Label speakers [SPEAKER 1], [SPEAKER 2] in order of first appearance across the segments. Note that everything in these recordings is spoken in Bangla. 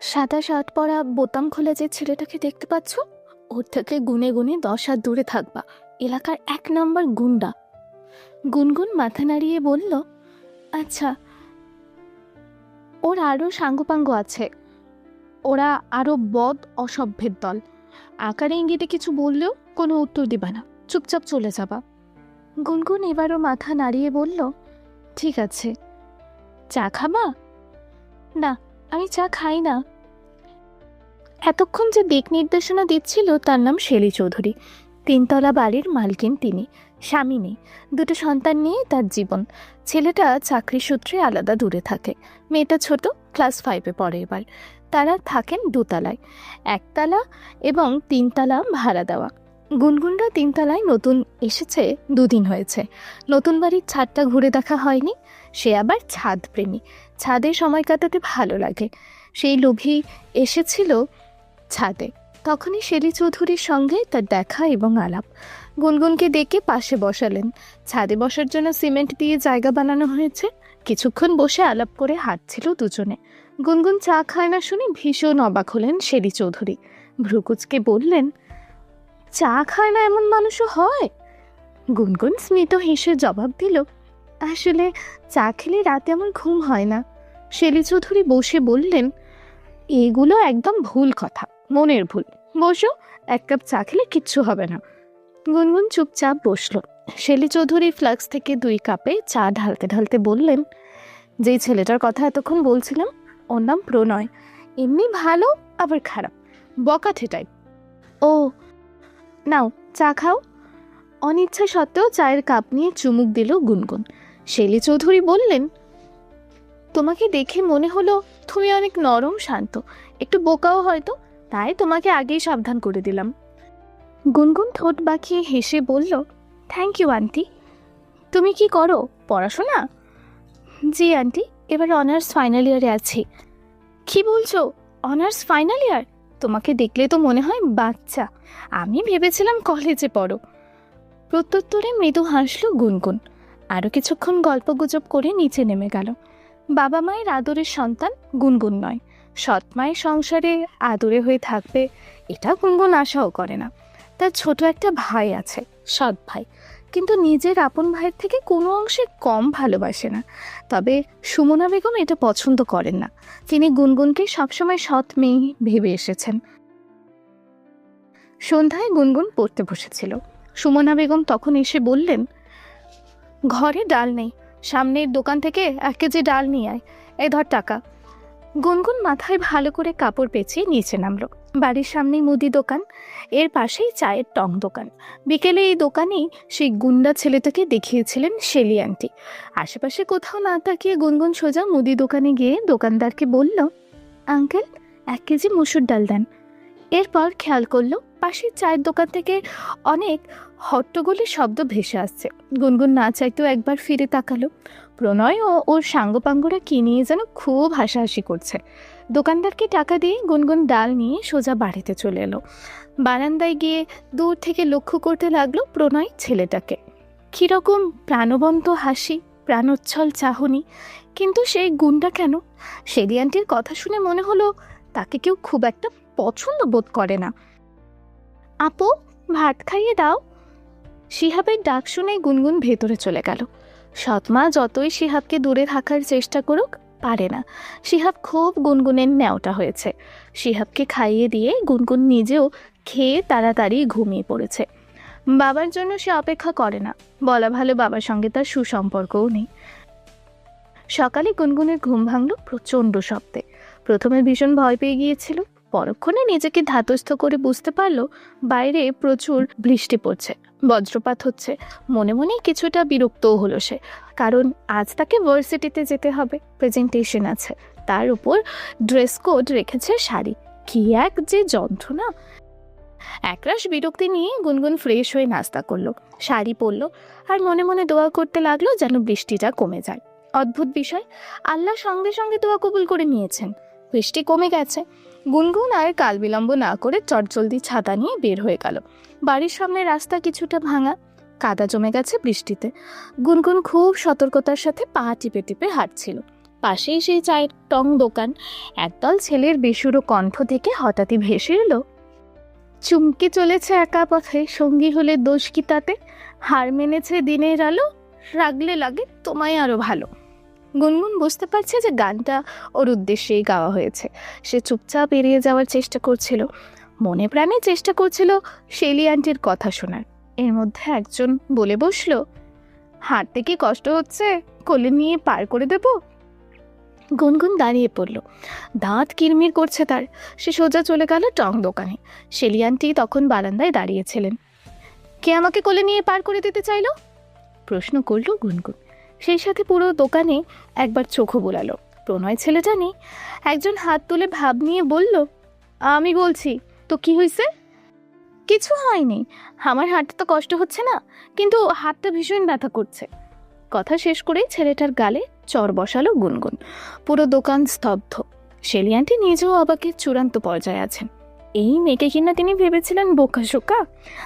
[SPEAKER 1] সাদা শার্ট পরা বোতাম খোলা যে ছেলেটাকে দেখতে পাচ্ছ, ওর থেকে গুনে গুনে 10 হাত দূরে থাকবা। এলাকার 1 নম্বর গুন্ডা। গুনগুন মাথা নাড়িয়ে বলল, আচ্ছা। ওর আরও সাঙ্গপাঙ্গ আছে। ওরা আরো বদ অসভ্যের দল। আকারে ইঙ্গিতে কিছু বললেও কোনো উত্তর দিবা না, চুপচাপ চলে যাবা। গুনগুন এবারও মাথা নাড়িয়ে বলল, ঠিক আছে। চা খাবা? না, আমি চা খাই না। এতক্ষণ যে দিক নির্দেশনা দিচ্ছিল তার নাম শেলী চৌধুরী। 3তলা বাড়ির মালকিন তিনি। স্বামী নেই, 2টো সন্তান নিয়ে তার জীবন। ছেলেটা চাকরি সূত্রে আলাদা দূরে থাকে, মেয়েটা ছোট, ক্লাস 5-এ পড়ে এবার। তারা থাকেন 2তলায়, 1তলা এবং 3তলা ভাড়া দেওয়া। গুনগুনরা 3তলায় নতুন এসেছে, 2 দিন হয়েছে। নতুন বাড়ির ছাদটা ঘুরে দেখা হয়নি। সে আবার ছাদ প্রেমী, ছাদে সময় কাটাতে ভালো লাগে। সেই লোভী এসেছিল ছাদে। তখনই শেলী চৌধুরীর সঙ্গে তার দেখা এবং আলাপ। গুনগুনকে ডেকে পাশে বসালেন। ছাদে বসার জন্য সিমেন্ট দিয়ে জায়গা বানানো হয়েছে। কিছুক্ষণ বসে আলাপ করে হাঁটছিল দুজনে। গুনগুন চা খায় না শুনে ভীষণ অবাক হলেন শেলী চৌধুরী। ভ্রুকুচকে বললেন, চা খায় না এমন মানুষও হয়? গুনগুন স্মিত হেসে জবাব দিল, আসলে চা খেলে রাতে আমার ঘুম হয় না। শেলী চৌধুরী বসে বললেন, এগুলো একদম ভুল কথা, মনের ভুল। বসো, 1 কাপ চা খেলে কিচ্ছু হবে না। গুনগুন চুপচাপ বসলো। শেলী চৌধুরী ফ্লাক্স থেকে 2 কাপে চা ঢালতে ঢালতে বললেন, যেই ছেলেটার কথা এতক্ষণ বলছিলাম, ওর নাম প্রণয়। এমনি ভালো আবার খারাপ, বকাঠে টাইপ। ও, নাও চা খাও। অনিচ্ছা সত্ত্বেও চায়ের কাপ নিয়ে চুমুক দিল গুনগুন। শেলী চৌধুরী বললেন, তোমাকে দেখে মনে হলো তুমি অনেক নরম শান্ত, একটু বোকাও হয়তো, তাই তোমাকে আগেই সাবধান করে দিলাম। গুনগুন ঠোঁট বাঁকিয়ে হেসে বলল, থ্যাংক ইউ আন্টি। তুমি কি করো, পড়াশোনা? জি আন্টি, এবার অনার্স ফাইনাল ইয়ারে আছি। কি বলছো, অনার্স ফাইনাল ইয়ার? তোমাকে দেখলে তো মনে হয় বাচ্চা, আমি ভেবেছিলাম কলেজে পড়ো। প্রত্যুত্তরে মৃদু হাসলো গুনগুন। আরও কিছুক্ষণ গল্পগুজব করে নিচে নেমে গেল। বাবা মায়ের আদরের সন্তান গুনগুন নয়, সৎ মায়ের সংসারে আদরে হয়ে থাকবে এটা গুনগুন আশাও করে না। তার ছোট একটা ভাই আছে, সৎ ভাই, কিন্তু নিজের আপন ভাইয়ের থেকে কোনো অংশে কম ভালোবাসে না। তবে সুমনা বেগম এটা পছন্দ করেন না। তিনি গুনগুনকে সবসময় সৎ মেয়ে ভেবে এসেছেন। সন্ধ্যায় গুনগুন পড়তে বসেছিল। সুমনা বেগম তখন এসে বললেন, ঘরে ডাল নেই, সামনের দোকান থেকে 1 কেজি ডাল নিয়ে আয়, এই ধর টাকা। গুনগুন মাথায় ভালো করে কাপড় পেঁচিয়ে নিচে নামলো। বাড়ির সামনেই মুদি দোকান, এর পাশেই চায়ের টং দোকান। বিকেলে এই দোকানেই সেই গুন্ডা ছেলেটাকে দেখিয়েছিলেন শেলী আন্টি। আশেপাশে কোথাও না তাকিয়ে গুনগুন সোজা মুদি দোকানে গিয়ে দোকানদারকে বলল, আঙ্কেল 1 কেজি মসুর ডাল দেন। এরপর খেয়াল করলো পাশের চায়ের দোকান থেকে অনেক হট্টগোলের শব্দ ভেসে আসছে। গুনগুন না চাইতেও একবার ফিরে তাকালো। প্রণয় ও ওর সাঙ্গপাঙ্গরা কি নিয়ে যেন খুব হাসাহাসি করছে। দোকানদারকে টাকা দিয়ে গুনগুন ডাল নিয়ে সোজা বাড়িতে চলে এলো। বারান্দায় গিয়ে দূর থেকে লক্ষ্য করতে লাগলো প্রণয় ছেলেটাকে। কীরকম প্রাণবন্ত হাসি, প্রাণোচ্ছল চাহনি, কিন্তু সেই গুণটা কেন? শেলী আন্টির কথা শুনে মনে হলো তাকে কেউ খুব একটা পছন্দ বোধ করে না। আপু, ভাত খাইয়ে দাও। শিহাবের ডাক শুনে গুনগুন ভেতরে চলে গেল। সৎমা যতই শিহাবকে দূরে থাকার চেষ্টা করুক, পারে না। শিহাব খুব গুনগুনের ন্যাওটা হয়েছে। শিহাবকে খাইয়ে দিয়ে গুনগুন নিজেও খেয়ে তাড়াতাড়ি ঘুমিয়ে পড়েছে। বাবার জন্য সে অপেক্ষা করে না, বলা ভালো বাবার সঙ্গে তার সুসম্পর্কও নেই। সকালে গুনগুনের ঘুম ভাঙল প্রচণ্ড শব্দে। প্রথমে ভীষণ ভয় পেয়ে গিয়েছিল, পরক্ষণে নিজেকে ধাতস্থ করে বুঝতে পারলো বাইরে প্রচুর বৃষ্টি পড়ছে, বজ্রপাত হচ্ছে। মনে মনে কিছুটা বিরক্তও হলো সে, কারণ আজ তাকে ভার্সিটিতে যেতে হবে, প্রেজেন্টেশন আছে, তার উপর ড্রেস কোড রেখেছে শাড়ি। কি এক যে যন্ত্রণা! একরাশ বিরক্তি নিয়ে গুনগুন ফ্রেশ হয়ে নাস্তা করলো, শাড়ি পরলো, আর মনে মনে দোয়া করতে লাগলো যেন বৃষ্টিটা কমে যায়। অদ্ভুত বিষয়, আল্লাহ সঙ্গে সঙ্গে দোয়া কবুল করে নিয়েছেন। বৃষ্টি কমে গেছে। গুনগুন আর কাল বিলম্ব না করে চটজলদি ছাতা নিয়ে বের হয়ে গেল। বাড়ির সামনে রাস্তা কিছুটা ভাঙা, কাদা জমে গেছে বৃষ্টিতে। গুনগুন খুব সতর্কতার সাথে পা টিপে টিপে হাঁটছিল। পাশেই সেই চায়ের টং দোকান। একদল ছেলের বেসুরো কণ্ঠ থেকে হঠাৎই ভেসে এলো, চুমকি চলেছে একা পথে, সঙ্গী হলে দোষ কি তাতে, হার মেনেছে দিনের আলো, রাগলে লাগে তোমায় আরো ভালো। গুনগুন বুঝতে পারছে যে গানটা ওর উদ্দেশ্যেই গাওয়া হয়েছে। সে চুপচাপ এড়িয়ে যাওয়ার চেষ্টা করছিল, মনে প্রাণে চেষ্টা করছিল শেলি আন্টির কথা শোনার। এর মধ্যে একজন বলে বসলো, হাঁটতে কি কষ্ট হচ্ছে, কোলে নিয়ে পার করে দেব? গুনগুন দাঁড়িয়ে পড়ল, দাঁত কিরমির করছে তার। সে সোজা চলে গেল টং দোকানে। শেলি আন্টি তখন বারান্দায় দাঁড়িয়েছিলেন। কে আমাকে কোলে নিয়ে পার করে দিতে চাইলো? প্রশ্ন করল গুনগুন। সেই সাথে পুরো দোকানে একবার চোখও বোলালো। প্রণয় ছেলেটা নেই। একজন হাত তুলে ভাব নিয়ে বলল, আমি বলছি। তো কি হয়েছে? কিছু হয়নি, আমার হাঁটতে তো কষ্ট হচ্ছে না, কিন্তু হাতটা ভীষণ ব্যথা করছে। কথা শেষ করেই ছেলেটার গালে চর বসালো গুনগুন। পুরো দোকান স্তব্ধ। শেলি আন্টি নিজেও অবাকের চূড়ান্ত পর্যায়ে আছেন। এই মেয়েকে কিনা তিনি ভেবেছিলেন বোকাশোকা।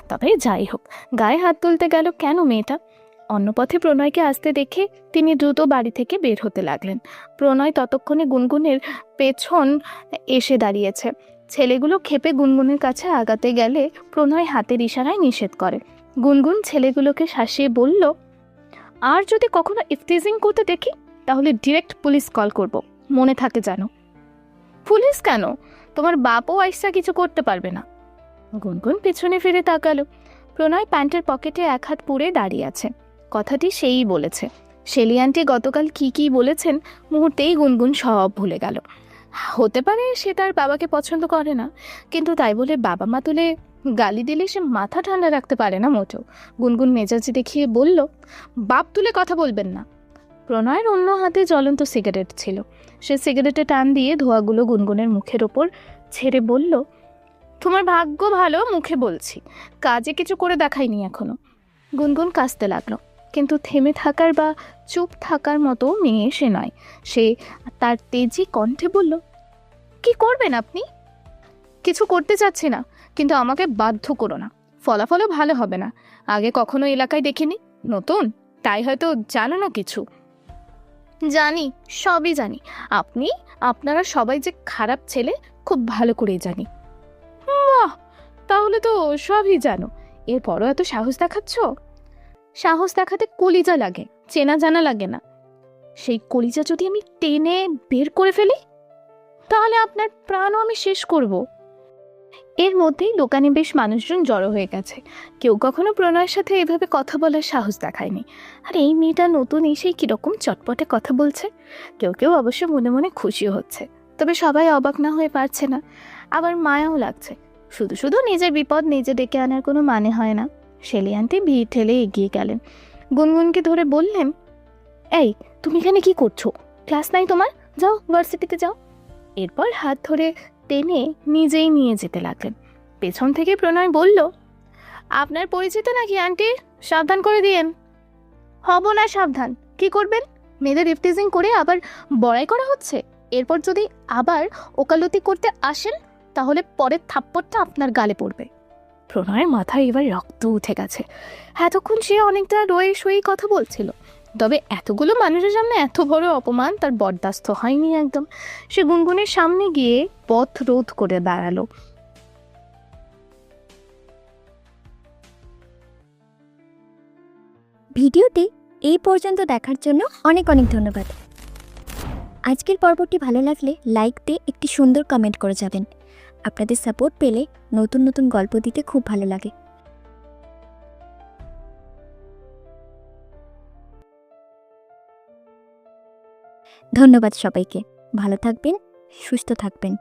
[SPEAKER 1] তবে যাই হোক, গায়ে হাত তুলতে গেল কেন মেয়েটা? অন্য পথে প্রণয়কে আসতে দেখে তিনি দ্রুত বাড়ি থেকে বের হতে লাগলেন। প্রণয় ততক্ষণে গুনগুনের পেছন এসে দাঁড়িয়েছে। ছেলেগুলো ক্ষেপে গুনগুনের কাছে আগাতে গেলে প্রণয় হাতের ইশারায় নিষেধ করে। গুনগুন ছেলেগুলোকে শাসিয়ে বলল, আর যদি কখনো ইফটিজিং করতে দেখি তাহলে ডিরেক্ট পুলিশ কল করব, মনে থাকে জানো। পুলিশ কেন? তোমার বাপও আইসা কিছু করতে পারবে না। গুনগুন পেছনে ফিরে তাকালো। প্রণয় প্যান্টের পকেটে এক হাত পুরে দাঁড়িয়ে আছে। কথাটি সেই বলেছে। শেলি আন্টি গতকাল কি বলেছেন মুহূর্তেই গুনগুন সব ভুলে গেল। হতে পারে সে তার বাবাকে পছন্দ করে না, কিন্তু তাই বলে বাবা মা তুলে গালি দিলে সে মাথা ঠান্ডা রাখতে পারে না মোটেও। গুনগুন মেজাজি দেখিয়ে বলল, বাপ তুলে কথা বলবেন না। প্রণয়ের অন্য হাতে জ্বলন্ত সিগারেট ছিল। সে সিগারেটে টান দিয়ে ধোঁয়াগুলো গুনগুনের মুখের ওপর ছেড়ে বলল, তোমার ভাগ্য ভালো মুখে বলছি, কাজে কিছু করে দেখাইনি এখনো। গুনগুন কাঁদতে লাগলো, কিন্তু থেমে থাকার বা চুপ থাকার মতো মেয়ে সে নয়। সে তার তেজি কণ্ঠে বলল, কি করবেন আপনি? কিছু করতে চাচ্ছি না, কিন্তু আমাকে বাধ্য করো না। ফলাফলও ভালো হবে না। আগে কখনো এলাকায় দেখিনি, নতুন, তাই হয়তো জানো না কিছু। জানি, সবই জানি। আপনারা সবাই যে খারাপ ছেলে খুব ভালো করেই জানি। বাহ, তাহলে তো সবই জানো, এরপরও এত সাহস দেখাচ্ছ? সাহস দেখাতে কলিজা লাগে, চেনা জানা লাগে না। সেই কলিজা যদি আমি টেনে বের করে ফেলি, তাহলে আপনার প্রাণও আমি শেষ করব। এর মধ্যেই দোকানে বেশ মানুষজন জড়ো হয়ে গেছে। কেউ কখনো প্রণয়ের সাথে এভাবে কথা বলার সাহস দেখায়নি। আর এই মেয়েটা নতুন এসেই কিরকম চটপটে কথা বলছে। কেউ কেউ অবশ্য মনে মনে খুশিও হচ্ছে, তবে সবাই অবাক না হয়ে পারছে না। আবার মায়াও লাগছে। শুধু শুধু নিজের বিপদ নিজে ডেকে আনার কোনো মানে হয় না। শেলি আন্টি ভিড় ঠেলে এগিয়ে গেলেন। গুনগুনকে ধরে বললেন, এই তুমি এখানে কি করছো? ক্লাস নাই তোমার? যাও ভার্সিটিতে যাও। এরপর হাত ধরে টেনে নিজেই নিয়ে যেতে লাগলেন। পেছন থেকে প্রণয় বলল, আপনার পরিচিত নাকি আন্টি? সাবধান করে দিয়েন। হব না সাবধান? কি করবেন? মেয়েদের ইফটিজিং করে আবার বড়াই করা হচ্ছে। এরপর যদি আবার ওকালতি করতে আসেন, তাহলে পরের থাপ্পড়টা আপনার গালে পড়বে। প্রণয়ের মাথায় এবার রক্ত উঠে গেছে। এতক্ষণ সে অনেকটা রয়ে সই কথা বলছিল, তবে এতগুলো মানুষের সামনে এত বড় অপমান তার বরদাস্ত হয়নি একদম। সে গুনগুনের সামনে গিয়ে পথ রোধ করে দাঁড়ালো।
[SPEAKER 2] ভিডিওটি এই পর্যন্ত দেখার জন্য অনেক অনেক ধন্যবাদ। আজকের পর্বটি ভালো লাগলে লাইক দিয়ে একটি সুন্দর কমেন্ট করে যাবেন। আপনাদের সাপোর্ট পেলে নতুন নতুন গল্প দিতে খুব ভালো লাগে। ধন্যবাদ সবাইকে। ভালো থাকবেন, সুস্থ থাকবেন।